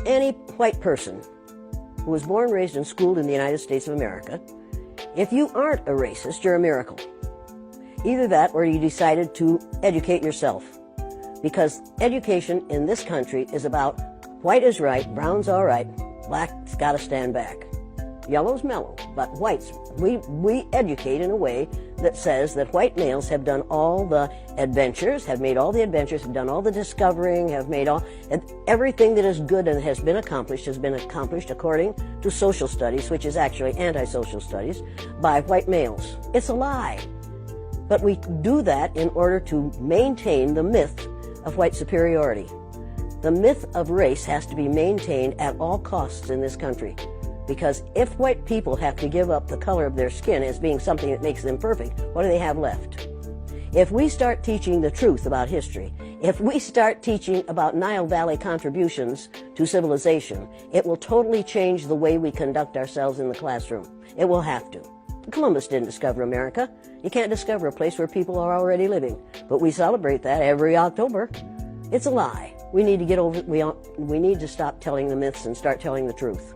any white person who was born, raised, and schooled in the United States of America, if you aren't a racist, you're a miracle. Either that or you decided to educate yourself. Because education in this country is about white is right, brown's all right, black's got to stand back. Yellow's mellow, but whites, we educate in a way that says that white males have done all the adventures, have made all the adventures, have done all the discovering, have made all, everything that is good and has been accomplished according to social studies, which is actually anti-social studies, by white males. It's a lie. But we do that in order to maintain the myth of white superiority. The myth of race has to be maintained at all costs in this country. Because if white people have to give up the color of their skin as being something that makes them perfect, what do they have left? If we start teaching the truth about history, if we start teaching about Nile Valley contributions to civilization, it will totally change the way we conduct ourselves in the classroom. It will have to. Columbus didn't discover America. You can't discover a place where people are already living. But we celebrate that every October. It's a lie. We need to get over, we need to stop telling the myths and start telling the truth.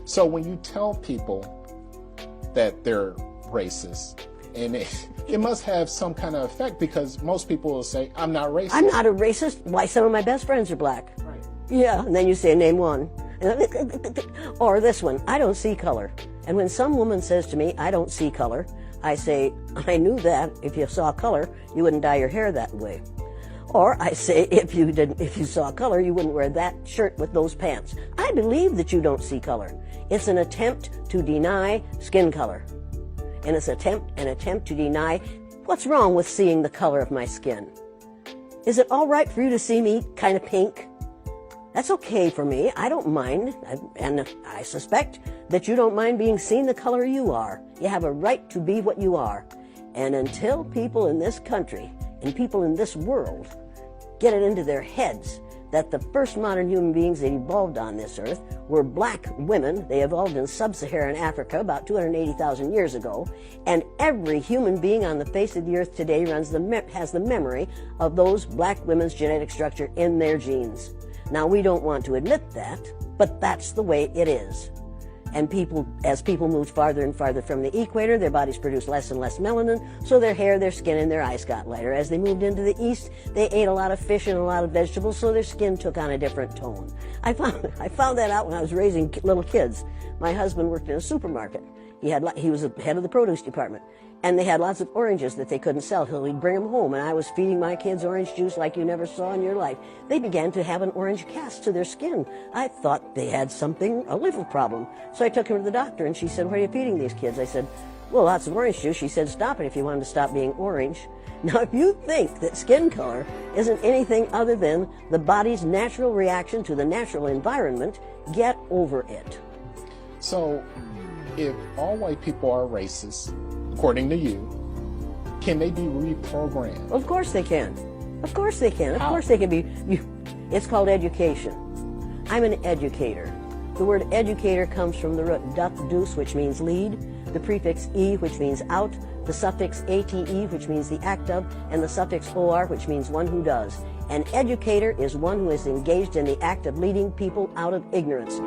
So when you tell people that they're racist, and it must have some kind of effect, because most people will say, I'm not racist. I'm not a racist. Why, some of my best friends are black. Right. Yeah, and then you say, name one. Or this one, I don't see color. And when some woman says to me, I don't see color, I say, I knew that if you saw color, you wouldn't dye your hair that way. Or I say, if you saw color, you wouldn't wear that shirt with those pants. I believe that you don't see color. It's an attempt to deny skin color. And it's an attempt to deny what's wrong with seeing the color of my skin. Is it all right for you to see me kind of pink? That's okay for me. I don't mind. And I suspect that you don't mind being seen the color you are. You have a right to be what you are. And until people in this country and people in this world get it into their heads that the first modern human beings that evolved on this earth were black women. They evolved in sub-Saharan Africa about 280,000 years ago, and every human being on the face of the earth today has the memory of those black women's genetic structure in their genes. Now, we don't want to admit that, but that's the way it is. And as people moved farther and farther from the equator, their bodies produced less and less melanin, so their hair, their skin, and their eyes got lighter. As they moved into the east, they ate a lot of fish and a lot of vegetables, so their skin took on a different tone. I found that out when I was raising little kids. My husband worked in a supermarket. He was the head of the produce department, and they had lots of oranges that they couldn't sell, so he'd bring them home, and I was feeding my kids orange juice like you never saw in your life. They began to have an orange cast to their skin. I thought they had a liver problem. So I took them to the doctor, and she said, what are you feeding these kids? I said, well, lots of orange juice. She said, stop it if you want them to stop being orange. Now, if you think that skin color isn't anything other than the body's natural reaction to the natural environment, get over it. So, if all white people are racist, according to you, can they be reprogrammed? Of course they can. Of course they can. Of How? course they can be. It's called education. I'm an educator. The word educator comes from the root duc, which means lead, the prefix e, which means out, the suffix ate, which means the act of, and the suffix or, which means one who does. An educator is one who is engaged in the act of leading people out of ignorance.